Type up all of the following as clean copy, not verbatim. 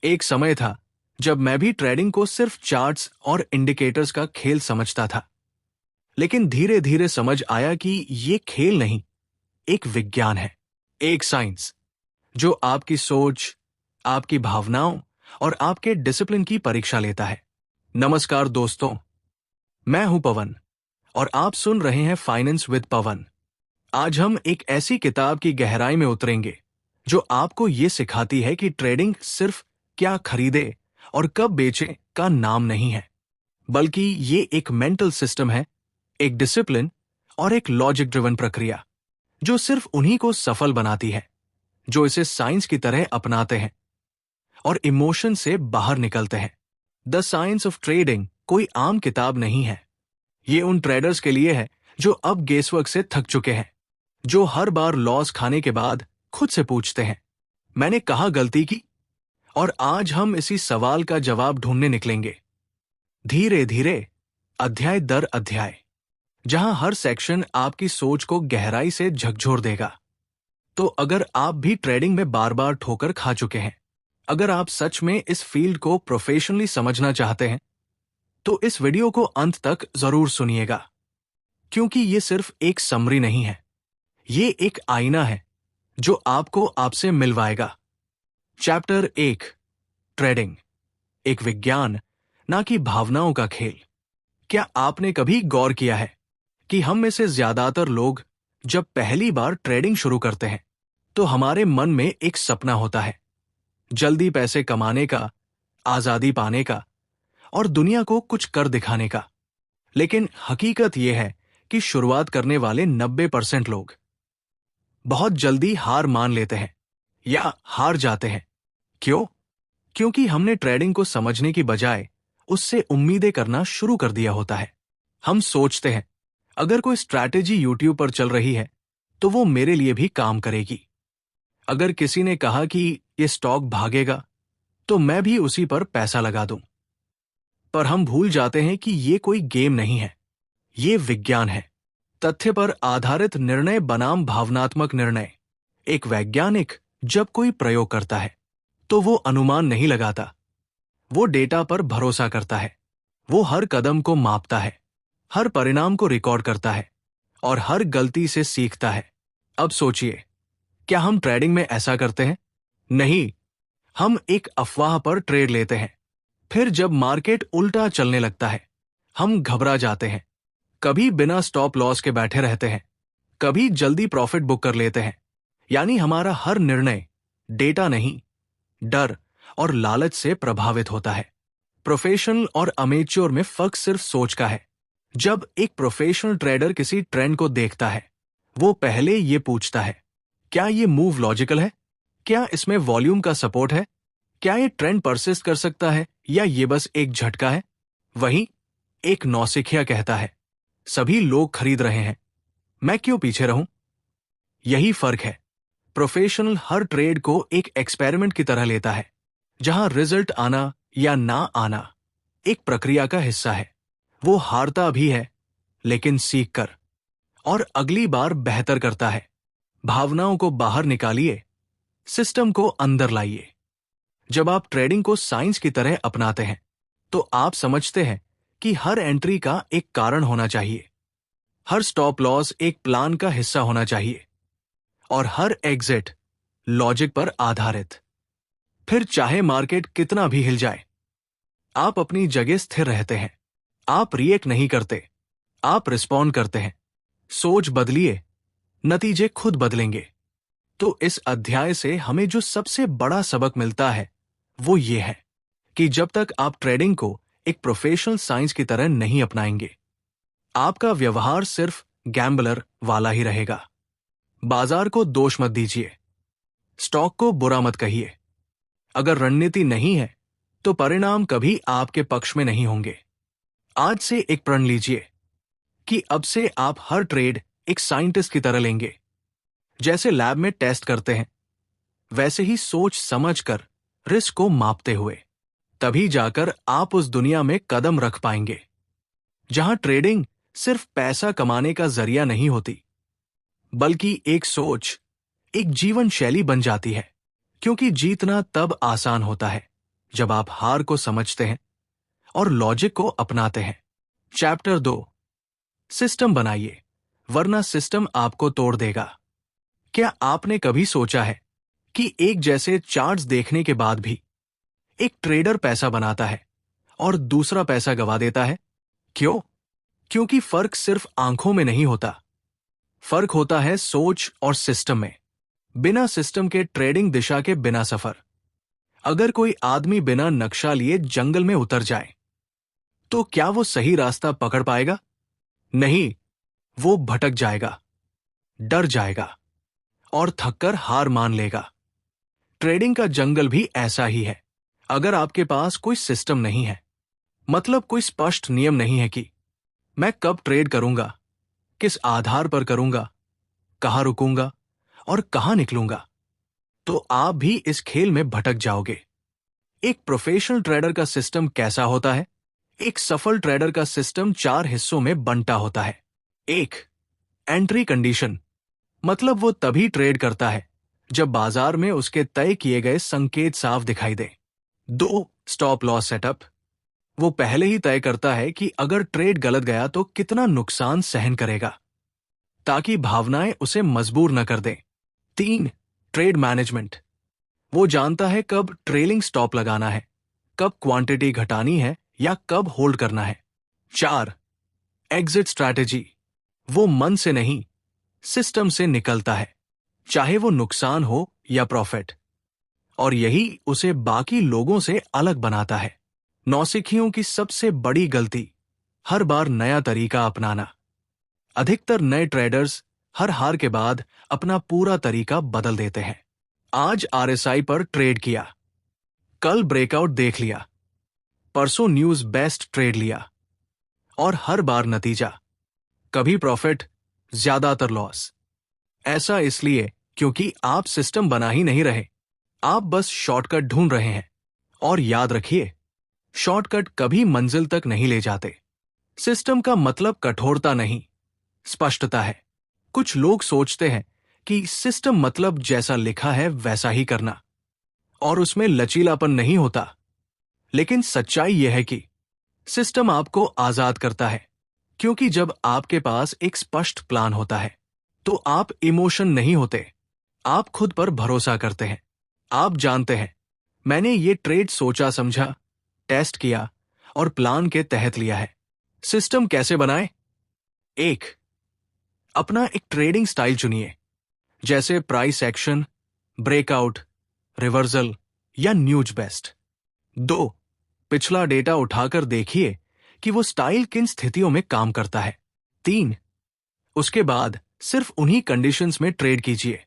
एक समय था जब मैं भी ट्रेडिंग को सिर्फ चार्ट्स और इंडिकेटर्स का खेल समझता था। लेकिन धीरे धीरे समझ आया कि ये खेल नहीं, एक विज्ञान है, एक साइंस जो आपकी सोच, आपकी भावनाओं और आपके डिसिप्लिन की परीक्षा लेता है। नमस्कार दोस्तों, मैं हूं पवन और आप सुन रहे हैं फाइनेंस विद पवन। आज हम एक ऐसी किताब की गहराई में उतरेंगे जो आपको ये सिखाती है कि ट्रेडिंग सिर्फ क्या खरीदे और कब बेचे का नाम नहीं है, बल्कि ये एक मेंटल सिस्टम है, एक डिसिप्लिन और एक लॉजिक ड्रिवन प्रक्रिया जो सिर्फ उन्हीं को सफल बनाती है जो इसे साइंस की तरह अपनाते हैं और इमोशन से बाहर निकलते हैं। द साइंस ऑफ ट्रेडिंग कोई आम किताब नहीं है। ये उन ट्रेडर्स के लिए है जो अब गेसवर्क से थक चुके हैं, जो हर बार लॉस खाने के बाद खुद से पूछते हैं, मैंने कहाँ गलती की? और आज हम इसी सवाल का जवाब ढूंढने निकलेंगे, धीरे धीरे, अध्याय दर अध्याय, जहां हर सेक्शन आपकी सोच को गहराई से झकझोर देगा। तो अगर आप भी ट्रेडिंग में बार बार ठोकर खा चुके हैं, अगर आप सच में इस फील्ड को प्रोफेशनली समझना चाहते हैं, तो इस वीडियो को अंत तक जरूर सुनिएगा, क्योंकि ये सिर्फ एक समरी नहीं है, ये एक आईना है जो आपको आपसे मिलवाएगा। चैप्टर 1, ट्रेडिंग, एक विज्ञान ना कि भावनाओं का खेल। क्या आपने कभी गौर किया है कि हम में से ज्यादातर लोग जब पहली बार ट्रेडिंग शुरू करते हैं तो हमारे मन में एक सपना होता है, जल्दी पैसे कमाने का, आजादी पाने का और दुनिया को कुछ कर दिखाने का। लेकिन हकीकत यह है कि शुरुआत करने वाले 90% लोग बहुत जल्दी हार मान लेते हैं या हार जाते हैं। क्यों? क्योंकि हमने ट्रेडिंग को समझने की बजाय उससे उम्मीदें करना शुरू कर दिया होता है। हम सोचते हैं, अगर कोई स्ट्रैटेजी यूट्यूब पर चल रही है तो वो मेरे लिए भी काम करेगी। अगर किसी ने कहा कि ये स्टॉक भागेगा तो मैं भी उसी पर पैसा लगा दूं। पर हम भूल जाते हैं कि ये कोई गेम नहीं है, ये विज्ञान है, तथ्य पर आधारित निर्णय बनाम भावनात्मक निर्णय। एक वैज्ञानिक जब कोई प्रयोग करता है तो वो अनुमान नहीं लगाता, वो डेटा पर भरोसा करता है, वो हर कदम को मापता है, हर परिणाम को रिकॉर्ड करता है और हर गलती से सीखता है। अब सोचिए, क्या हम ट्रेडिंग में ऐसा करते हैं? नहीं, हम एक अफवाह पर ट्रेड लेते हैं। फिर जब मार्केट उल्टा चलने लगता है, हम घबरा जाते हैं, कभी बिना स्टॉप लॉस के बैठे रहते हैं, कभी जल्दी प्रॉफिट बुक कर लेते हैं। यानी हमारा हर निर्णय डेटा नहीं, डर और लालच से प्रभावित होता है। प्रोफेशनल और अमेच्योर में फर्क सिर्फ सोच का है। जब एक प्रोफेशनल ट्रेडर किसी ट्रेंड को देखता है, वो पहले ये पूछता है, क्या ये मूव लॉजिकल है? क्या इसमें वॉल्यूम का सपोर्ट है? क्या ये ट्रेंड परसिस्ट कर सकता है या ये बस एक झटका है? वहीं एक नौसिखिया कहता है, सभी लोग खरीद रहे हैं, मैं क्यों पीछे रहूं? यही फर्क है। प्रोफेशनल हर ट्रेड को एक एक्सपेरिमेंट की तरह लेता है, जहां रिजल्ट आना या ना आना एक प्रक्रिया का हिस्सा है। वो हारता भी है, लेकिन सीख कर, और अगली बार बेहतर करता है। भावनाओं को बाहर निकालिए, सिस्टम को अंदर लाइए। जब आप ट्रेडिंग को साइंस की तरह अपनाते हैं तो आप समझते हैं कि हर एंट्री का एक कारण होना चाहिए, हर स्टॉप लॉस एक प्लान का हिस्सा होना चाहिए और हर एग्जिट लॉजिक पर आधारित। फिर चाहे मार्केट कितना भी हिल जाए, आप अपनी जगह स्थिर रहते हैं। आप रिएक्ट नहीं करते, आप रिस्पॉन्ड करते हैं। सोच बदलिए, नतीजे खुद बदलेंगे। तो इस अध्याय से हमें जो सबसे बड़ा सबक मिलता है वो ये है कि जब तक आप ट्रेडिंग को एक प्रोफेशनल साइंस की तरह नहीं अपनाएंगे, आपका व्यवहार सिर्फ गैम्बलर वाला ही रहेगा। बाजार को दोष मत दीजिए, स्टॉक को बुरा मत कहिए। अगर रणनीति नहीं है तो परिणाम कभी आपके पक्ष में नहीं होंगे। आज से एक प्रण लीजिए कि अब से आप हर ट्रेड एक साइंटिस्ट की तरह लेंगे। जैसे लैब में टेस्ट करते हैं, वैसे ही सोच समझकर रिस्क को मापते हुए। तभी जाकर आप उस दुनिया में कदम रख पाएंगे जहां ट्रेडिंग सिर्फ पैसा कमाने का जरिया नहीं होती, बल्कि एक सोच, एक जीवन शैली बन जाती है। क्योंकि जीतना तब आसान होता है जब आप हार को समझते हैं और लॉजिक को अपनाते हैं। चैप्टर 2, सिस्टम बनाइए, वरना सिस्टम आपको तोड़ देगा। क्या आपने कभी सोचा है कि एक जैसे चार्ट्स देखने के बाद भी एक ट्रेडर पैसा बनाता है और दूसरा पैसा गवा देता है? क्यों? क्योंकि फर्क सिर्फ आंखों में नहीं होता, फर्क होता है सोच और सिस्टम में। बिना सिस्टम के ट्रेडिंग दिशा के बिना सफर। अगर कोई आदमी बिना नक्शा लिए जंगल में उतर जाए तो क्या वो सही रास्ता पकड़ पाएगा? नहीं, वो भटक जाएगा, डर जाएगा और थककर हार मान लेगा। ट्रेडिंग का जंगल भी ऐसा ही है। अगर आपके पास कोई सिस्टम नहीं है, मतलब कोई स्पष्ट नियम नहीं है कि मैं कब ट्रेड करूंगा, किस आधार पर करूंगा, कहां रुकूंगा और कहां निकलूंगा, तो आप भी इस खेल में भटक जाओगे। एक प्रोफेशनल ट्रेडर का सिस्टम कैसा होता है? एक सफल ट्रेडर का सिस्टम 4 हिस्सों में बंटा होता है। 1, एंट्री कंडीशन, मतलब वो तभी ट्रेड करता है जब बाजार में उसके तय किए गए संकेत साफ दिखाई दे। 2, स्टॉप लॉस सेटअप, वो पहले ही तय करता है कि अगर ट्रेड गलत गया तो कितना नुकसान सहन करेगा, ताकि भावनाएं उसे मजबूर न कर दें। 3, ट्रेड मैनेजमेंट, वो जानता है कब ट्रेलिंग स्टॉप लगाना है, कब क्वांटिटी घटानी है या कब होल्ड करना है। 4, एग्जिट स्ट्रैटेजी, वो मन से नहीं, सिस्टम से निकलता है, चाहे वो नुकसान हो या प्रॉफिट, और यही उसे बाकी लोगों से अलग बनाता है। नौसिखियों की सबसे बड़ी गलती, हर बार नया तरीका अपनाना। अधिकतर नए ट्रेडर्स हर हार के बाद अपना पूरा तरीका बदल देते हैं। आज आरएसआई पर ट्रेड किया, कल ब्रेकआउट देख लिया, परसों न्यूज बेस्ट ट्रेड लिया, और हर बार नतीजा, कभी प्रॉफिट, ज्यादातर लॉस। ऐसा इसलिए क्योंकि आप सिस्टम बना ही नहीं रहे, आप बस शॉर्टकट ढूंढ रहे हैं। और याद रखिए, शॉर्टकट कभी मंजिल तक नहीं ले जाते। सिस्टम का मतलब कठोरता नहीं, स्पष्टता है। कुछ लोग सोचते हैं कि सिस्टम मतलब जैसा लिखा है वैसा ही करना, और उसमें लचीलापन नहीं होता। लेकिन सच्चाई यह है कि सिस्टम आपको आजाद करता है, क्योंकि जब आपके पास एक स्पष्ट प्लान होता है तो आप इमोशन नहीं होते, आप खुद पर भरोसा करते हैं। आप जानते हैं, मैंने ये ट्रेड सोचा समझा, टेस्ट किया और प्लान के तहत लिया है। सिस्टम कैसे बनाएं? 1, अपना एक ट्रेडिंग स्टाइल चुनिए, जैसे प्राइस एक्शन, ब्रेकआउट, रिवर्सल या न्यूज बेस्ट। 2, पिछला डेटा उठाकर देखिए कि वो स्टाइल किन स्थितियों में काम करता है। 3, उसके बाद सिर्फ उन्हीं कंडीशंस में ट्रेड कीजिए,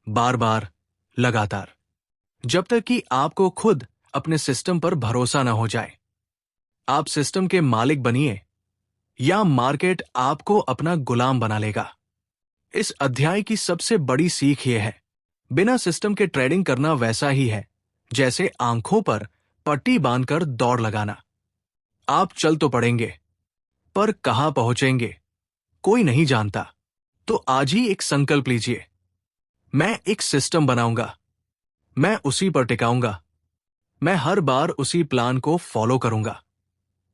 बार बार, लगातार, जब तक कि आपको खुद अपने सिस्टम पर भरोसा न हो जाए। आप सिस्टम के मालिक बनिए या मार्केट आपको अपना गुलाम बना लेगा। इस अध्याय की सबसे बड़ी सीख यह है, बिना सिस्टम के ट्रेडिंग करना वैसा ही है जैसे आंखों पर पट्टी बांधकर दौड़ लगाना। आप चल तो पड़ेंगे, पर कहां पहुंचेंगे कोई नहीं जानता। तो आज ही एक संकल्प लीजिए, मैं एक सिस्टम बनाऊंगा, मैं उसी पर टिकाऊंगा, मैं हर बार उसी प्लान को फॉलो करूंगा,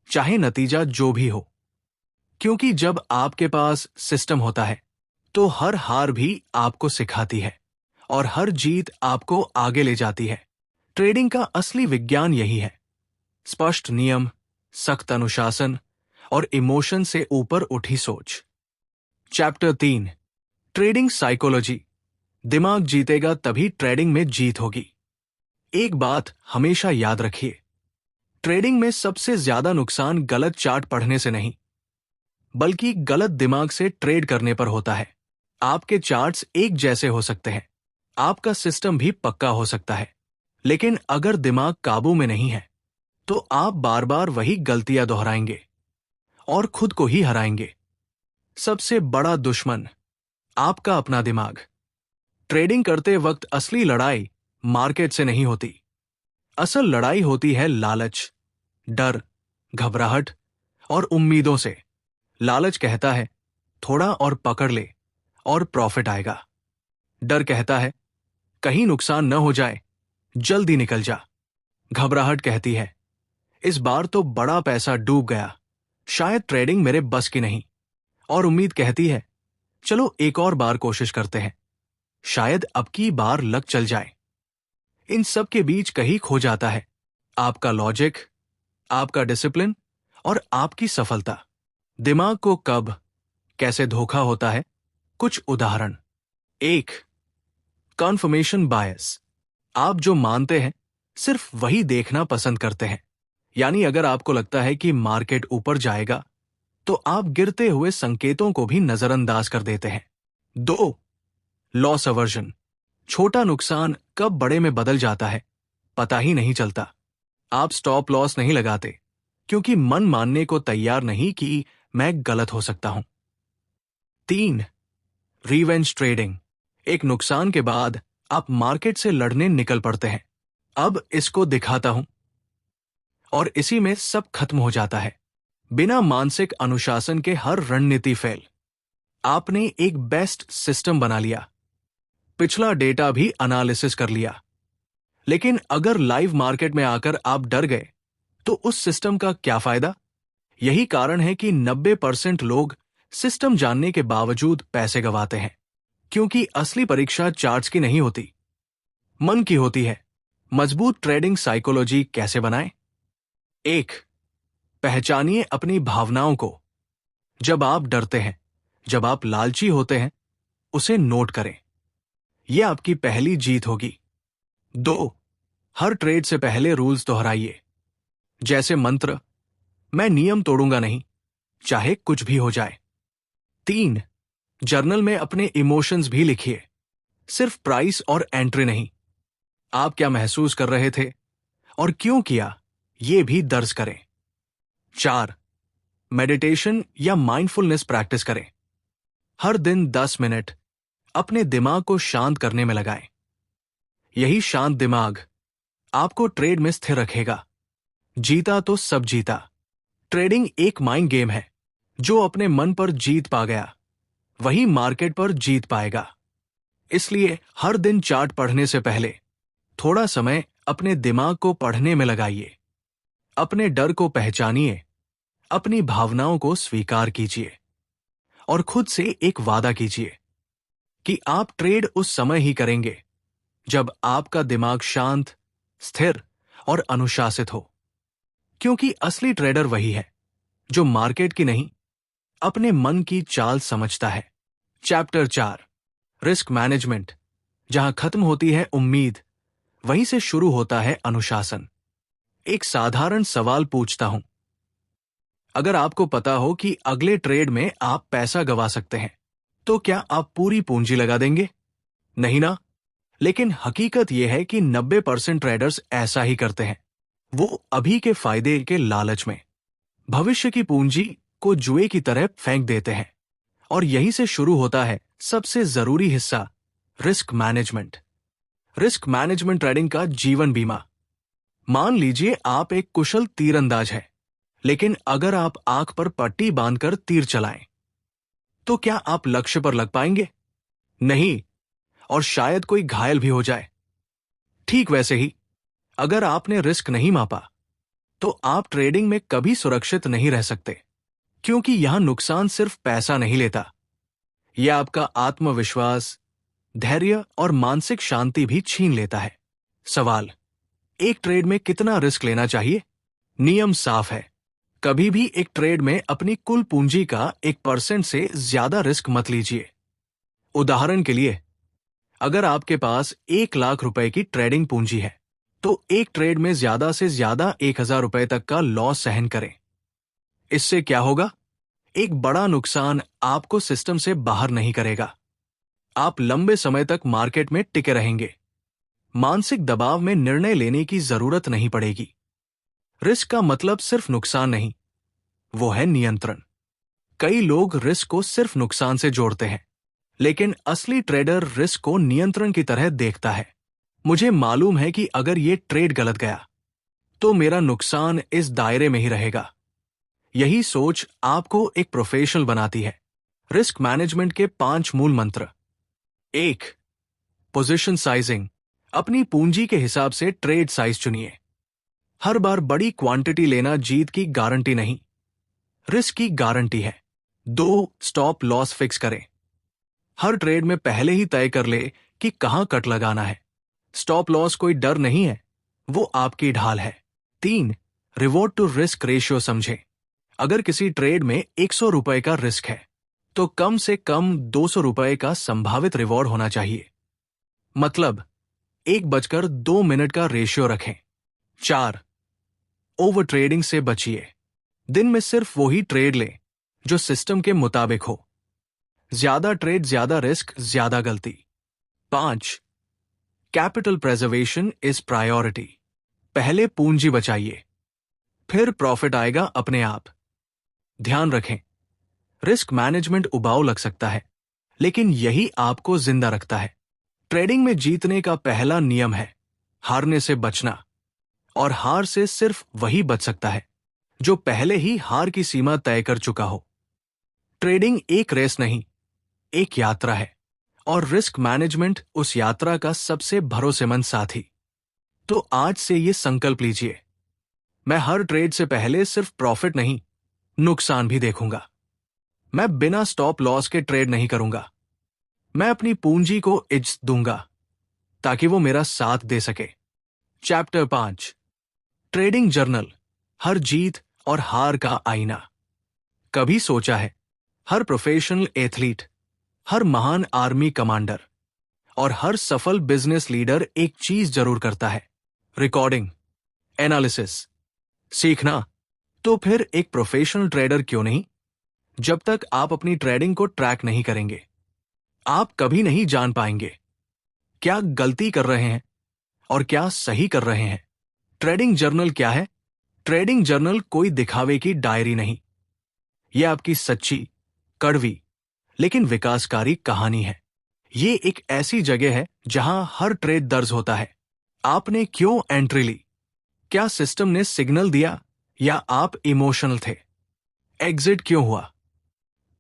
चाहे नतीजा जो भी हो। क्योंकि जब आपके पास सिस्टम होता है तो हर हार भी आपको सिखाती है और हर जीत आपको आगे ले जाती है। ट्रेडिंग का असली विज्ञान यही है, स्पष्ट नियम, सख्त अनुशासन और इमोशन से ऊपर उठी सोच। चैप्टर 3, ट्रेडिंग साइकोलॉजी, दिमाग जीतेगा तभी ट्रेडिंग में जीत होगी। एक बात हमेशा याद रखिए, ट्रेडिंग में सबसे ज्यादा नुकसान गलत चार्ट पढ़ने से नहीं, बल्कि गलत दिमाग से ट्रेड करने पर होता है। आपके चार्ट्स एक जैसे हो सकते हैं, आपका सिस्टम भी पक्का हो सकता है, लेकिन अगर दिमाग काबू में नहीं है तो आप बार बार वही गलतियां दोहराएंगे और खुद को ही हराएंगे। सबसे बड़ा दुश्मन आपका अपना दिमाग। ट्रेडिंग करते वक्त असली लड़ाई मार्केट से नहीं होती, असल लड़ाई होती है लालच, डर, घबराहट और उम्मीदों से। लालच कहता है थोड़ा और पकड़ ले और प्रॉफिट आएगा। डर कहता है कहीं नुकसान न हो जाए, जल्दी निकल जा। घबराहट कहती है, इस बार तो बड़ा पैसा डूब गया, शायद ट्रेडिंग मेरे बस की नहीं। और उम्मीद कहती है, चलो एक और बार कोशिश करते हैं, शायद अब की बार लक चल जाए। इन सब के बीच कहीं खो जाता है आपका लॉजिक, आपका डिसिप्लिन और आपकी सफलता। दिमाग को कब कैसे धोखा होता है, कुछ उदाहरण। 1. कन्फर्मेशन बायस। आप जो मानते हैं सिर्फ वही देखना पसंद करते हैं। यानी अगर आपको लगता है कि मार्केट ऊपर जाएगा तो आप गिरते हुए संकेतों को भी नजरअंदाज कर देते हैं। 2. Loss aversion. छोटा नुकसान कब बड़े में बदल जाता है पता ही नहीं चलता। आप स्टॉप लॉस नहीं लगाते क्योंकि मन मानने को तैयार नहीं कि मैं गलत हो सकता हूं। 3. Revenge trading. एक नुकसान के बाद आप मार्केट से लड़ने निकल पड़ते हैं, अब इसको दिखाता हूं, और इसी में सब खत्म हो जाता है। बिना मानसिक अनुशासन के हर रणनीति फेल। आपने एक बेस्ट सिस्टम बना लिया, पिछला डेटा भी एनालिसिस कर लिया, लेकिन अगर लाइव मार्केट में आकर आप डर गए तो उस सिस्टम का क्या फायदा। यही कारण है कि 90% लोग सिस्टम जानने के बावजूद पैसे गंवाते हैं, क्योंकि असली परीक्षा चार्ट्स की नहीं होती, मन की होती है। मजबूत ट्रेडिंग साइकोलॉजी कैसे बनाएं? 1. पहचानिए अपनी भावनाओं को। जब आप डरते हैं, जब आप लालची होते हैं, उसे नोट करें, यह आपकी पहली जीत होगी। 2. हर ट्रेड से पहले रूल्स दोहराइए, जैसे मंत्र, मैं नियम तोड़ूंगा नहीं, चाहे कुछ भी हो जाए। 3. जर्नल में अपने इमोशंस भी लिखिए, सिर्फ प्राइस और एंट्री नहीं। आप क्या महसूस कर रहे थे और क्यों किया, ये भी दर्ज करें। 4. मेडिटेशन या माइंडफुलनेस प्रैक्टिस करें। हर दिन 10 मिनट अपने दिमाग को शांत करने में लगाएं। यही शांत दिमाग आपको ट्रेड में स्थिर रखेगा। जीता तो सब जीता। ट्रेडिंग एक माइंड गेम है, जो अपने मन पर जीत पा गया वही मार्केट पर जीत पाएगा। इसलिए हर दिन चार्ट पढ़ने से पहले थोड़ा समय अपने दिमाग को पढ़ने में लगाइए। अपने डर को पहचानिए, अपनी भावनाओं को स्वीकार कीजिए और खुद से एक वादा कीजिए कि आप ट्रेड उस समय ही करेंगे जब आपका दिमाग शांत, स्थिर और अनुशासित हो। क्योंकि असली ट्रेडर वही है जो मार्केट की नहीं, अपने मन की चाल समझता है। Chapter 4, risk management. जहां खत्म होती है उम्मीद, वहीं से शुरू होता है अनुशासन। एक साधारण सवाल पूछता हूं, अगर आपको पता हो कि अगले ट्रेड में आप पैसा गंवा सकते हैं, तो क्या आप पूरी पूंजी लगा देंगे? नहीं ना। लेकिन हकीकत यह है कि 90% ट्रेडर्स ऐसा ही करते हैं। वो अभी के फायदे के लालच में भविष्य की पूंजी को जुए की तरह फेंक देते हैं। और यहीं से शुरू होता है सबसे जरूरी हिस्सा, risk management. Risk management trading का जीवन बीमा। मान लीजिए आप एक कुशल तीरंदाज हैं, लेकिन अगर आप आंख पर पट्टी बांधकर तीर चलाएं, तो क्या आप लक्ष्य पर लग पाएंगे? नहीं, और शायद कोई घायल भी हो जाए। ठीक वैसे ही, अगर आपने रिस्क नहीं मापा, तो आप ट्रेडिंग में कभी सुरक्षित नहीं रह सकते, क्योंकि यहां नुकसान सिर्फ पैसा नहीं लेता, यह आपका आत्मविश्वास, धैर्य और मानसिक शांति भी छीन लेता है। सवाल, एक ट्रेड में कितना रिस्क लेना चाहिए? नियम साफ है, कभी भी एक ट्रेड में अपनी कुल पूंजी का 1% से ज्यादा रिस्क मत लीजिए। उदाहरण के लिए, अगर आपके पास 1 लाख रुपए की ट्रेडिंग पूंजी है, तो एक ट्रेड में ज्यादा से ज्यादा 1000 रुपए तक का लॉस सहन करें। इससे क्या होगा? एक बड़ा नुकसान आपको सिस्टम से बाहर नहीं करेगा। आप लंबे समय तक मार्केट में टिके रहेंगे। मानसिक दबाव में निर्णय लेने की जरूरत नहीं पड़ेगी। रिस्क का मतलब सिर्फ नुकसान नहीं, वो है नियंत्रण। कई लोग रिस्क को सिर्फ नुकसान से जोड़ते हैं, लेकिन असली ट्रेडर रिस्क को नियंत्रण की तरह देखता है। मुझे मालूम है कि अगर ये ट्रेड गलत गया, तो मेरा नुकसान इस दायरे में ही रहेगा। यही सोच आपको एक प्रोफेशनल बनाती है। रिस्क मैनेजमेंट के 5 मूल मंत्र। 1. Position sizing. अपनी पूंजी के हिसाब से ट्रेड साइज चुनिए। हर बार बड़ी क्वांटिटी लेना जीत की गारंटी नहीं, रिस्क की गारंटी है। 2. स्टॉप लॉस फिक्स करें। हर ट्रेड में पहले ही तय कर ले कि कहां कट लगाना है। स्टॉप लॉस कोई डर नहीं है, वो आपकी ढाल है। 3. रिवॉर्ड टू रिस्क रेशियो समझें। अगर किसी ट्रेड में 100 रुपए का रिस्क है तो कम से कम 200 रुपए का संभावित रिवॉर्ड होना चाहिए। मतलब 1:02 का रेशियो रखें। 4. ओवर ट्रेडिंग से बचिए। दिन में सिर्फ वही ट्रेड लें जो सिस्टम के मुताबिक हो। ज्यादा ट्रेड, ज्यादा रिस्क, ज्यादा गलती। 5. Capital preservation is priority. पहले पूंजी बचाइए, फिर प्रॉफिट आएगा अपने आप। ध्यान रखें, रिस्क मैनेजमेंट उबाऊ लग सकता है, लेकिन यही आपको जिंदा रखता है। ट्रेडिंग में जीतने का पहला नियम है हारने से बचना, और हार से सिर्फ वही बच सकता है जो पहले ही हार की सीमा तय कर चुका हो। ट्रेडिंग एक रेस नहीं, एक यात्रा है, और रिस्क मैनेजमेंट उस यात्रा का सबसे भरोसेमंद साथी। तो आज से ये संकल्प लीजिए, मैं हर ट्रेड से पहले सिर्फ प्रॉफिट नहीं, नुकसान भी देखूंगा। मैं बिना स्टॉप लॉस के ट्रेड नहीं करूंगा। मैं अपनी पूंजी को इज्जत दूंगा ताकि वो मेरा साथ दे सके। चैप्टर 5, ट्रेडिंग जर्नल, हर जीत और हार का आईना। कभी सोचा है, हर प्रोफेशनल एथलीट, हर महान आर्मी कमांडर और हर सफल बिजनेस लीडर एक चीज जरूर करता है, रिकॉर्डिंग, एनालिसिस, सीखना। तो फिर एक प्रोफेशनल ट्रेडर क्यों नहीं? जब तक आप अपनी ट्रेडिंग को ट्रैक नहीं करेंगे, आप कभी नहीं जान पाएंगे क्या गलती कर रहे हैं और क्या सही कर रहे हैं। ट्रेडिंग जर्नल क्या है? ट्रेडिंग जर्नल कोई दिखावे की डायरी नहीं, यह आपकी सच्ची, कड़वी लेकिन विकासकारी कहानी है। ये एक ऐसी जगह है जहां हर ट्रेड दर्ज होता है। आपने क्यों एंट्री ली? क्या सिस्टम ने सिग्नल दिया या आप इमोशनल थे? एग्जिट क्यों हुआ?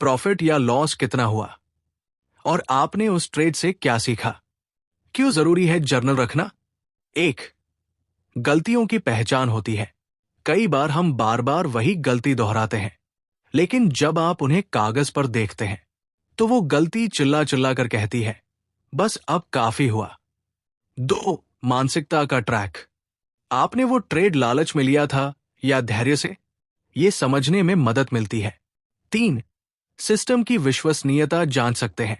प्रॉफिट या लॉस कितना हुआ? और आपने उस ट्रेड से क्या सीखा? क्यों जरूरी है जर्नल रखना? 1. गलतियों की पहचान होती है। कई बार हम बार बार वही गलती दोहराते हैं, लेकिन जब आप उन्हें कागज पर देखते हैं तो वो गलती चिल्ला चिल्ला कर कहती है, बस अब काफी हुआ। 2. मानसिकता का ट्रैक। आपने वो ट्रेड लालच में लिया था या धैर्य से? ये समझने में मदद मिलती है। 3. सिस्टम की विश्वसनीयता जांच सकते हैं।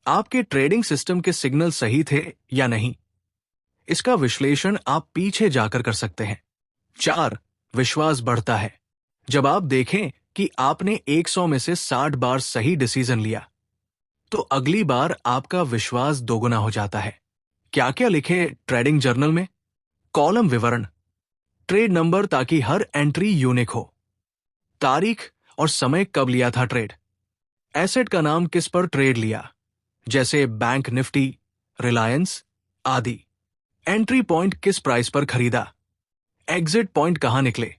आपके ट्रेडिंग सिस्टम के सिग्नल सही थे या नहीं, इसका विश्लेषण आप पीछे जाकर कर सकते हैं। 4. विश्वास बढ़ता है जब आप देखें कि आपने 100 में से 60 बार सही डिसीजन लिया, तो अगली बार आपका विश्वास दोगुना हो जाता है। क्या क्या लिखे ट्रेडिंग जर्नल में? कॉलम विवरण, ट्रेड नंबर ताकि हर एंट्री यूनिक हो, तारीख और समय कब लिया था ट्रेड, एसेट का नाम किस पर ट्रेड लिया जैसे बैंक निफ्टी, रिलायंस आदि, एंट्री पॉइंट किस प्राइस पर खरीदा, एग्जिट पॉइंट कहां निकले,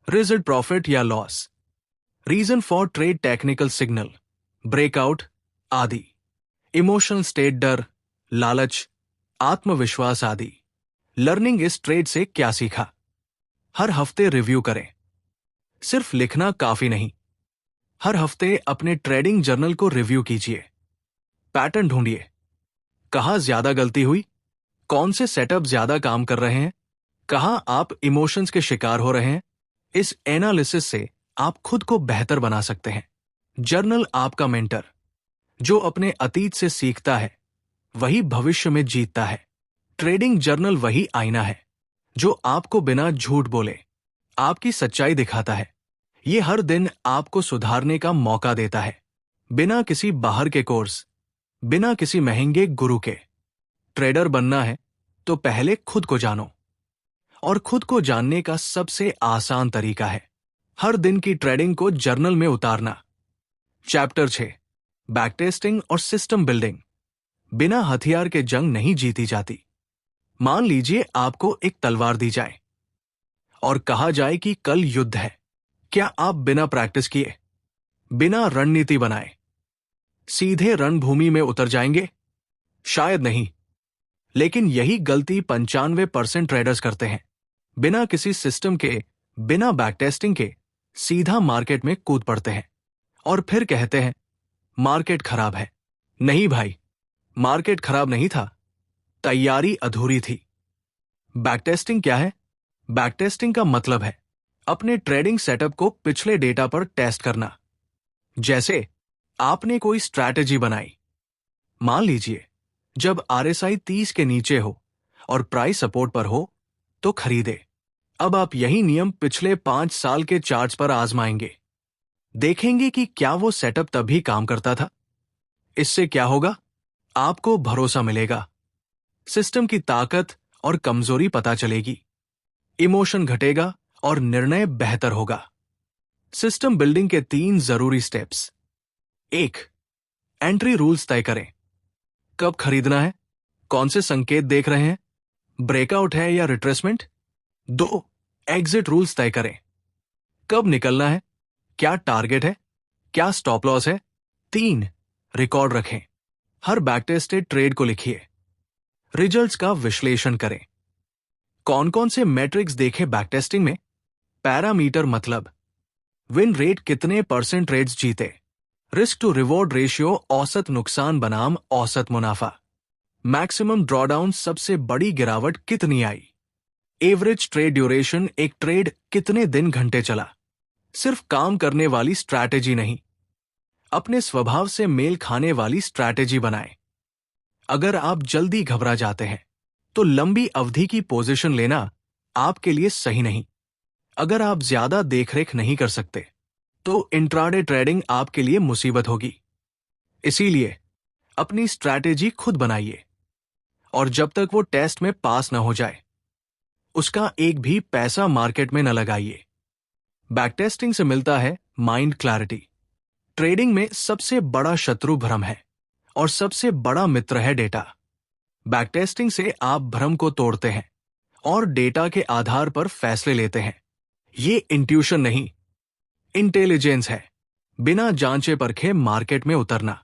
रिजल्ट प्रॉफिट या loss, reason for trade technical signal, breakout आदि, इमोशनल स्टेट, डर, लालच, आत्मविश्वास आदि, लर्निंग इस ट्रेड से क्या सीखा। हर हफ्ते रिव्यू करें, सिर्फ लिखना काफी नहीं, हर हफ्ते अपने ट्रेडिंग जर्नल को रिव्यू कीजिए। पैटर्न ढूंढिए, कहां ज्यादा गलती हुई, कौन से सेटअप ज्यादा काम कर रहे हैं, कहां आप इमोशंस के शिकार हो रहे हैं। इस एनालिसिस से आप खुद को बेहतर बना सकते हैं। जर्नल आपका मेंटर, जो अपने अतीत से सीखता है वही भविष्य में जीतता है। ट्रेडिंग जर्नल वही आईना है जो आपको बिना झूठ बोले आपकी सच्चाई दिखाता है। ये हर दिन आपको सुधारने का मौका देता है, बिना किसी बाहर के कोर्स, बिना किसी महंगे गुरु के। ट्रेडर बनना है तो पहले खुद को जानो, और खुद को जानने का सबसे आसान तरीका है हर दिन की ट्रेडिंग को जर्नल में उतारना। चैप्टर 6, बैकटेस्टिंग और सिस्टम बिल्डिंग। बिना हथियार के जंग नहीं जीती जाती। मान लीजिए आपको एक तलवार दी जाए और कहा जाए कि कल युद्ध है। क्या आप बिना प्रैक्टिस किए, बिना रणनीति बनाए सीधे रणभूमि में उतर जाएंगे? शायद नहीं। लेकिन यही गलती 95% ट्रेडर्स करते हैं। बिना किसी सिस्टम के, बिना बैक टेस्टिंग के सीधा मार्केट में कूद पड़ते हैं और फिर कहते हैं मार्केट खराब है। नहीं भाई, मार्केट खराब नहीं था, तैयारी अधूरी थी। बैक टेस्टिंग क्या है? बैक टेस्टिंग का मतलब है अपने ट्रेडिंग सेटअप को पिछले डेटा पर टेस्ट करना। जैसे आपने कोई स्ट्रैटेजी बनाई, मान लीजिए जब आरएसआई 30 के नीचे हो और प्राइस सपोर्ट पर हो तो खरीदे। अब आप यही नियम पिछले 5 साल के चार्ट्स पर आजमाएंगे, देखेंगे कि क्या वो सेटअप तभी काम करता था। इससे क्या होगा? आपको भरोसा मिलेगा, सिस्टम की ताकत और कमजोरी पता चलेगी, इमोशन घटेगा और निर्णय बेहतर होगा। सिस्टम बिल्डिंग के 3 जरूरी स्टेप्स। 1. एंट्री रूल्स तय करें। कब खरीदना है, कौन से संकेत देख रहे हैं, ब्रेकआउट है या रिट्रेसमेंट। 2. एग्जिट रूल्स तय करें। कब निकलना है, क्या टारगेट है, क्या स्टॉप लॉस है। 3. रिकॉर्ड रखें, हर बैकटेस्टेड ट्रेड को लिखिए। रिजल्ट्स का विश्लेषण करें। कौन कौन से मैट्रिक्स देखे बैकटेस्टिंग में? पैरामीटर मतलब विन रेट, कितने % ट्रेड्स जीते, रिस्क टू रिवॉर्ड रेशियो, औसत नुकसान बनाम औसत मुनाफा, मैक्सिमम ड्रॉडाउन, सबसे बड़ी गिरावट कितनी आई, एवरेज ट्रेड ड्यूरेशन, एक ट्रेड कितने दिन घंटे चला। सिर्फ काम करने वाली स्ट्रैटेजी नहीं, अपने स्वभाव से मेल खाने वाली स्ट्रैटेजी बनाएं। अगर आप जल्दी घबरा जाते हैं तो लंबी अवधि की पोजीशन लेना आपके लिए सही नहीं। अगर आप ज्यादा देखरेख नहीं कर सकते तो इंट्राडे ट्रेडिंग आपके लिए मुसीबत होगी। इसीलिए अपनी स्ट्रैटेजी खुद बनाइए और जब तक वो टेस्ट में पास न हो जाए उसका एक भी पैसा मार्केट में न लगाइए। बैकटेस्टिंग से मिलता है माइंड क्लैरिटी। ट्रेडिंग में सबसे बड़ा शत्रु भ्रम है और सबसे बड़ा मित्र है डेटा। बैकटेस्टिंग से आप भ्रम को तोड़ते हैं और डेटा के आधार पर फैसले लेते हैं। ये इंट्यूशन नहीं, इंटेलिजेंस है। बिना जांचे परखे मार्केट में उतरना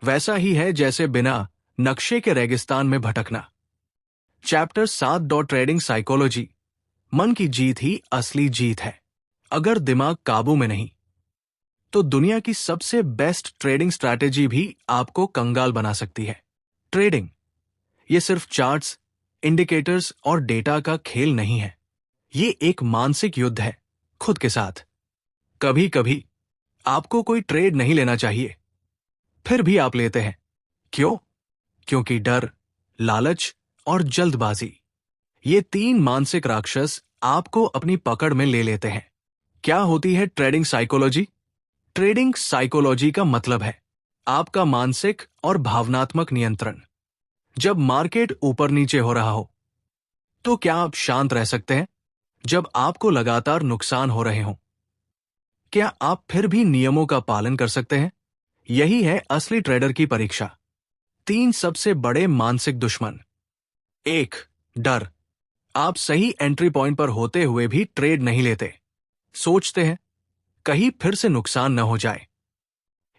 वैसा ही है जैसे बिना नक्शे के रेगिस्तान में भटकना। चैप्टर 7. Trading psychology. मन की जीत ही असली जीत है। अगर दिमाग काबू में नहीं तो दुनिया की सबसे बेस्ट ट्रेडिंग स्ट्रैटेजी भी आपको कंगाल बना सकती है। ट्रेडिंग ये सिर्फ चार्ट्स, इंडिकेटर्स और डेटा का खेल नहीं है। ये एक मानसिक युद्ध है खुद के साथ। कभी कभी आपको कोई ट्रेड नहीं लेना चाहिए, फिर भी आप लेते हैं। क्यों? क्योंकि डर, लालच और जल्दबाजी, ये 3 मानसिक राक्षस आपको अपनी पकड़ में ले लेते हैं। क्या होती है ट्रेडिंग साइकोलॉजी? ट्रेडिंग साइकोलॉजी का मतलब है आपका मानसिक और भावनात्मक नियंत्रण। जब मार्केट ऊपर नीचे हो रहा हो तो क्या आप शांत रह सकते हैं? जब आपको लगातार नुकसान हो रहे हों, क्या आप फिर भी नियमों का पालन कर सकते हैं? यही है असली ट्रेडर की परीक्षा। 3 सबसे बड़े मानसिक दुश्मन। 1. डर। आप सही एंट्री पॉइंट पर होते हुए भी ट्रेड नहीं लेते। सोचते हैं कहीं फिर से नुकसान न हो जाए।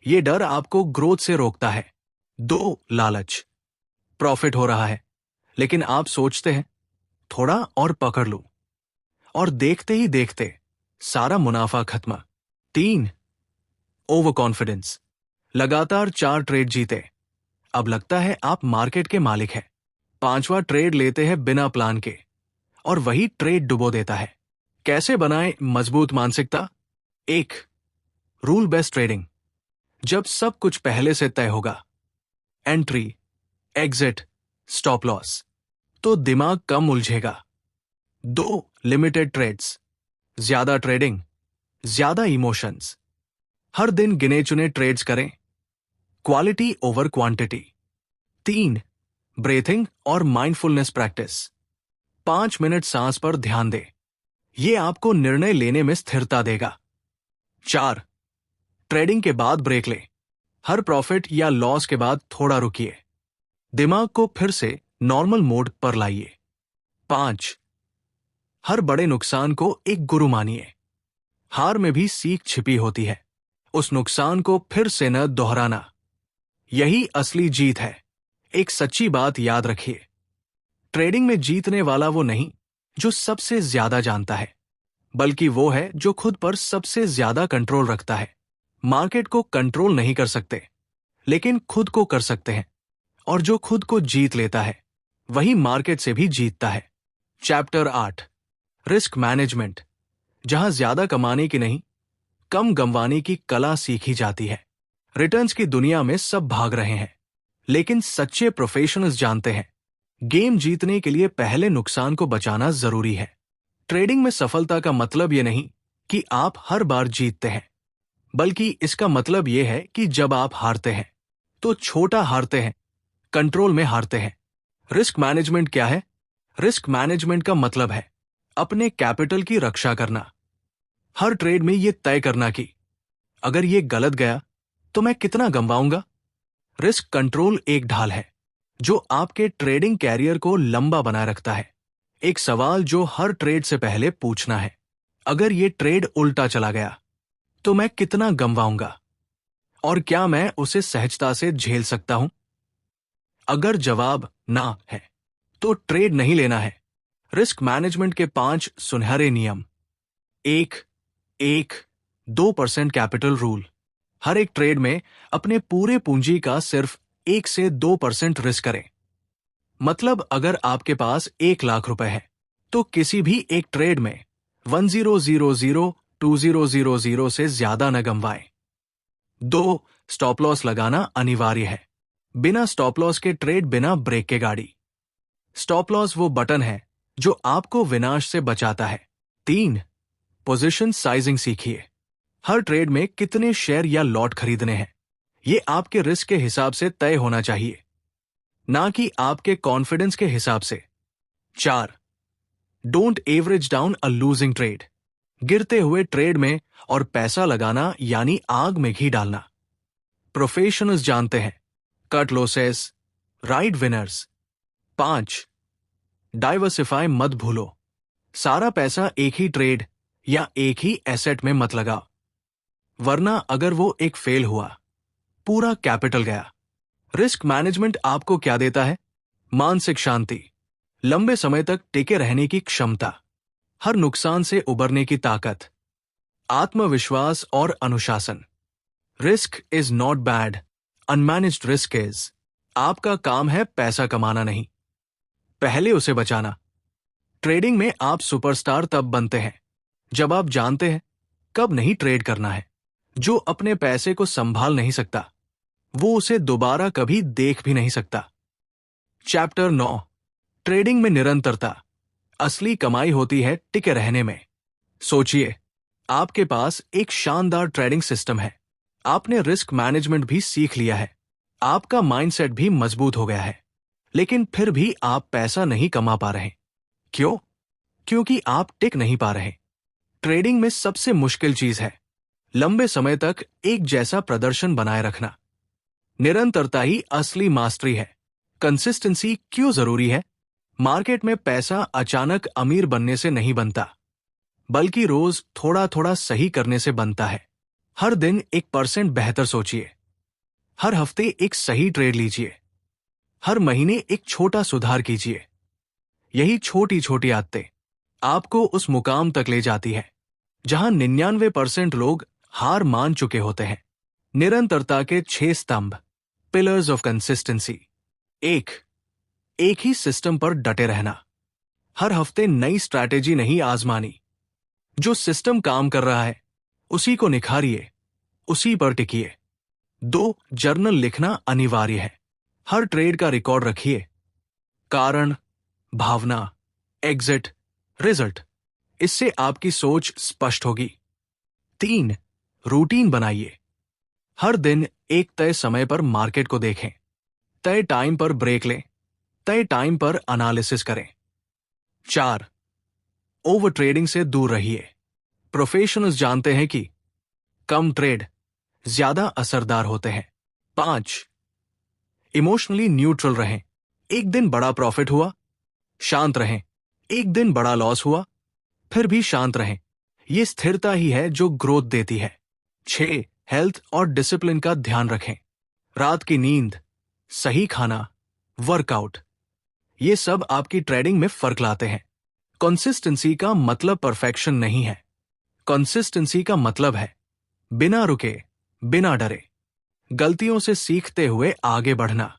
ये डर आपको ग्रोथ से रोकता है। 2. लालच। प्रॉफिट हो रहा है लेकिन आप सोचते हैं थोड़ा और पकड़ लूं, और देखते ही देखते सारा मुनाफा खत्म। 3. Over confidence. लगातार 4 ट्रेड जीते, अब लगता है आप मार्केट के मालिक हैं। 5वां ट्रेड लेते हैं बिना प्लान के और वही ट्रेड डुबो देता है। कैसे बनाएं मजबूत मानसिकता? 1. Rule based trading. जब सब कुछ पहले से तय होगा, एंट्री, एग्जिट, स्टॉप लॉस, तो दिमाग कम उलझेगा। 2. Limited trades. ज्यादा ट्रेडिंग, ज्यादा इमोशंस। हर दिन गिने चुने ट्रेड्स करें, क्वालिटी ओवर क्वांटिटी। 3. ब्रीथिंग और माइंडफुलनेस प्रैक्टिस। 5 मिनट सांस पर ध्यान दें, यह आपको निर्णय लेने में स्थिरता देगा। 4. ट्रेडिंग के बाद ब्रेक लें, हर प्रॉफिट या लॉस के बाद थोड़ा रुकिए, दिमाग को फिर से नॉर्मल मोड पर लाइए। 5. हर बड़े नुकसान को एक गुरु मानिए। हार में भी सीख छिपी होती है, उस नुकसान को फिर से न दोहराना। यही असली जीत है। एक सच्ची बात याद रखिए, ट्रेडिंग में जीतने वाला वो नहीं जो सबसे ज्यादा जानता है, बल्कि वो है जो खुद पर सबसे ज्यादा कंट्रोल रखता है। मार्केट को कंट्रोल नहीं कर सकते, लेकिन खुद को कर सकते हैं। और जो खुद को जीत लेता है, वही मार्केट से भी जीतता है। चैप्टर 8, रिस्क मैनेजमेंट, जहां ज्यादा कमाने की नहीं, कम गंवाने की कला सीखी जाती है। रिटर्न्स की दुनिया में सब भाग रहे हैं, लेकिन सच्चे प्रोफेशनल्स जानते हैं, गेम जीतने के लिए पहले नुकसान को बचाना जरूरी है। ट्रेडिंग में सफलता का मतलब ये नहीं कि आप हर बार जीतते हैं, बल्कि इसका मतलब ये है कि जब आप हारते हैं, तो छोटा हारते हैं, कंट्रोल में हारते हैं। रिस्क मैनेजमेंट क्या है? रिस्क मैनेजमेंट का मतलब है अपने कैपिटल की रक्षा करना। हर ट्रेड में ये तय करना कि अगर ये गलत गया तो मैं कितना गंवाऊंगा। रिस्क कंट्रोल एक ढाल है जो आपके ट्रेडिंग कैरियर को लंबा बनाए रखता है। एक सवाल जो हर ट्रेड से पहले पूछना है, अगर ये ट्रेड उल्टा चला गया तो मैं कितना गंवाऊंगा और क्या मैं उसे सहजता से झेल सकता हूं? अगर जवाब ना है तो ट्रेड नहीं लेना है। रिस्क मैनेजमेंट के 5 सुनहरे नियम। 1, 2% कैपिटल रूल। हर एक ट्रेड में अपने पूरे पूंजी का सिर्फ 1 से 2% रिस्क करें। मतलब अगर आपके पास 1 लाख रुपए है, तो किसी भी एक ट्रेड में 1000 से ज्यादा न गंवाएं। 2, स्टॉप लॉस लगाना अनिवार्य है। बिना स्टॉप लॉस के ट्रेड बिना ब्रेक के गाड़ी। स्टॉप लॉस वो बटन है जो आपको विनाश से बचाता है। 3, पोजीशन साइजिंग सीखिए। हर ट्रेड में कितने शेयर या लॉट खरीदने हैं, ये आपके रिस्क के हिसाब से तय होना चाहिए, ना कि आपके कॉन्फिडेंस के हिसाब से। 4, don't average down a losing trade. गिरते हुए ट्रेड में और पैसा लगाना यानी आग में घी डालना। प्रोफेशनल्स जानते हैं, cut losses, ride winners. 5, diversify मत भूलो। सारा पैसा एक ही ट्रेड या एक ही एसेट में मत लगाओ, वरना अगर वो एक फेल हुआ, पूरा कैपिटल गया। रिस्क मैनेजमेंट आपको क्या देता है? मानसिक शांति, लंबे समय तक टिके रहने की क्षमता, हर नुकसान से उबरने की ताकत, आत्मविश्वास और अनुशासन। Risk is not bad, unmanaged risk is. आपका काम है पैसा कमाना नहीं, पहले उसे बचाना। ट्रेडिंग में आप सुपरस्टार तब बनते हैं जब आप जानते हैं कब नहीं ट्रेड करना है। जो अपने पैसे को संभाल नहीं सकता, वो उसे दोबारा कभी देख भी नहीं सकता। चैप्टर 9, ट्रेडिंग में निरंतरता। असली कमाई होती है टिके रहने में। सोचिए, आपके पास एक शानदार ट्रेडिंग सिस्टम है, आपने रिस्क मैनेजमेंट भी सीख लिया है, आपका माइंडसेट भी मजबूत हो गया है, लेकिन फिर भी आप पैसा नहीं कमा पा रहे। क्यों? क्योंकि आप टिक नहीं पा रहे। ट्रेडिंग में सबसे मुश्किल चीज है लंबे समय तक एक जैसा प्रदर्शन बनाए रखना। निरंतरता ही असली मास्टरी है। कंसिस्टेंसी क्यों जरूरी है? मार्केट में पैसा अचानक अमीर बनने से नहीं बनता, बल्कि रोज थोड़ा थोड़ा सही करने से बनता है। हर दिन 1% बेहतर सोचिए, हर हफ्ते एक सही ट्रेड लीजिए, हर महीने एक छोटा सुधार कीजिए। यही छोटी छोटी आदतें आपको उस मुकाम तक ले जाती है जहां 99% लोग हार मान चुके होते हैं। निरंतरता के 6 स्तंभ, पिलर्स ऑफ कंसिस्टेंसी। 1, एक ही सिस्टम पर डटे रहना। हर हफ्ते नई स्ट्रैटेजी नहीं आजमानी। जो सिस्टम काम कर रहा है उसी को निखारिए, उसी पर टिकिए। 2, जर्नल लिखना अनिवार्य है। हर ट्रेड का रिकॉर्ड रखिए, कारण, भावना, एग्जिट, रिजल्ट। इससे आपकी सोच स्पष्ट होगी। 3, रूटीन बनाइए। हर दिन एक तय समय पर मार्केट को देखें, तय टाइम पर ब्रेक लें, तय टाइम पर एनालिसिस करें। 4, ओवर ट्रेडिंग से दूर रहिए। प्रोफेशनल्स जानते हैं कि कम ट्रेड ज्यादा असरदार होते हैं। 5, इमोशनली न्यूट्रल रहें। एक दिन बड़ा प्रॉफिट हुआ, शांत रहें। एक दिन बड़ा लॉस हुआ, फिर भी शांत रहें। यह स्थिरता ही है जो ग्रोथ देती है। 6, हेल्थ और डिसिप्लिन का ध्यान रखें। रात की नींद, सही खाना, वर्कआउट, ये सब आपकी ट्रेडिंग में फर्क लाते हैं। कंसिस्टेंसी का मतलब परफेक्शन नहीं है। कंसिस्टेंसी का मतलब है बिना रुके, बिना डरे, गलतियों से सीखते हुए आगे बढ़ना।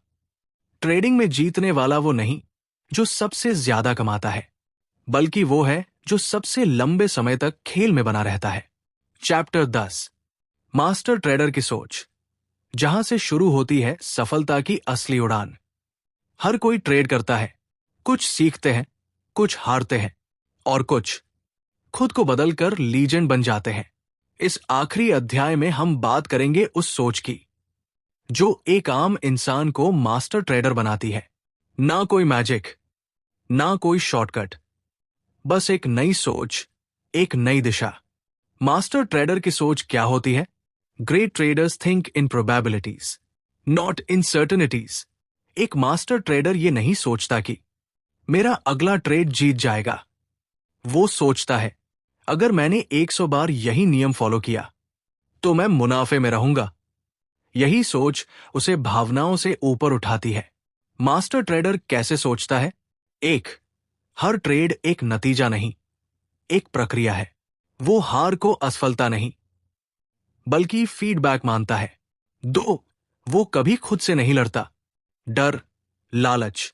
ट्रेडिंग में जीतने वाला वो नहीं जो सबसे ज्यादा कमाता है, बल्कि वो है जो सबसे लंबे समय तक खेल में बना रहता है। चैप्टर 10, मास्टर ट्रेडर की सोच, जहां से शुरू होती है सफलता की असली उड़ान। हर कोई ट्रेड करता है, कुछ सीखते हैं, कुछ हारते हैं, और कुछ खुद को बदलकर लीजेंड बन जाते हैं। इस आखिरी अध्याय में हम बात करेंगे उस सोच की जो एक आम इंसान को मास्टर ट्रेडर बनाती है। ना कोई मैजिक, ना कोई शॉर्टकट, बस एक नई सोच, एक नई दिशा। मास्टर ट्रेडर की सोच क्या होती है? Great traders think in probabilities, not in certainties. एक मास्टर ट्रेडर ये नहीं सोचता कि मेरा अगला ट्रेड जीत जाएगा। वो सोचता है अगर मैंने 100 बार यही नियम फॉलो किया तो मैं मुनाफे में रहूंगा। यही सोच उसे भावनाओं से ऊपर उठाती है। मास्टर ट्रेडर कैसे सोचता है? 1, हर ट्रेड एक नतीजा नहीं, एक प्रक्रिया है। वो हार को असफलता नहीं, बल्कि फीडबैक मानता है। 2, वो कभी खुद से नहीं लड़ता। डर, लालच,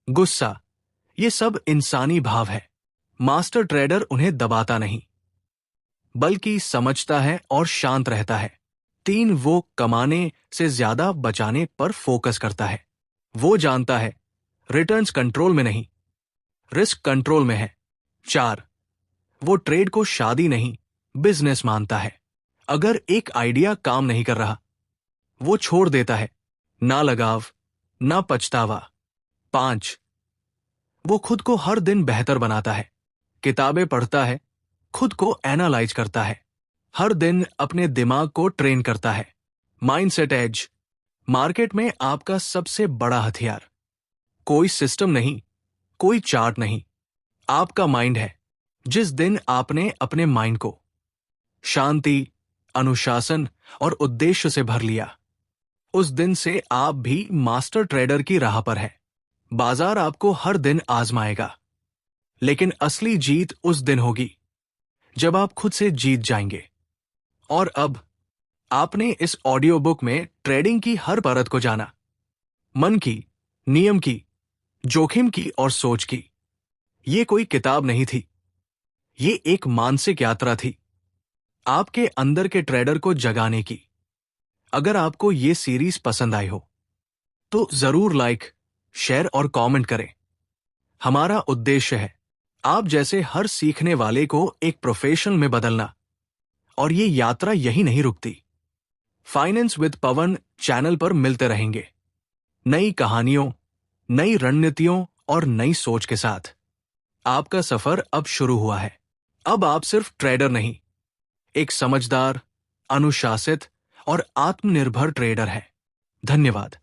गुस्सा, ये सब इंसानी भाव है। मास्टर ट्रेडर उन्हें दबाता नहीं, बल्कि समझता है और शांत रहता है। 3, वो कमाने से ज्यादा बचाने पर फोकस करता है। वो जानता है रिटर्न्स कंट्रोल में नहीं, रिस्क कंट्रोल में है। 4, वो ट्रेड को शादी नहीं, बिजनेस मानता है। अगर एक आइडिया काम नहीं कर रहा, वो छोड़ देता है, ना लगाव, ना पछतावा। 5, वो खुद को हर दिन बेहतर बनाता है। किताबें पढ़ता है, खुद को एनालाइज करता है, हर दिन अपने दिमाग को ट्रेन करता है। माइंडसेट एज, मार्केट में आपका सबसे बड़ा हथियार कोई सिस्टम नहीं, कोई चार्ट नहीं, आपका माइंड है। जिस दिन आपने अपने माइंड को शांति, अनुशासन और उद्देश्य से भर लिया, उस दिन से आप भी मास्टर ट्रेडर की राह पर है। बाजार आपको हर दिन आजमाएगा, लेकिन असली जीत उस दिन होगी जब आप खुद से जीत जाएंगे। और अब आपने इस ऑडियो बुक में ट्रेडिंग की हर परत को जाना, मन की, नियम की, जोखिम की और सोच की। ये कोई किताब नहीं थी, ये एक मानसिक यात्रा थी, आपके अंदर के ट्रेडर को जगाने की। अगर आपको ये सीरीज पसंद आई हो तो जरूर लाइक, शेयर और कमेंट करें। हमारा उद्देश्य है आप जैसे हर सीखने वाले को एक प्रोफेशन में बदलना, और ये यात्रा यही नहीं रुकती। फाइनेंस विद पवन चैनल पर मिलते रहेंगे, नई कहानियों, नई रणनीतियों और नई सोच के साथ। आपका सफर अब शुरू हुआ है। अब आप सिर्फ ट्रेडर नहीं, एक समझदार, अनुशासित और आत्मनिर्भर ट्रेडर हैं। धन्यवाद।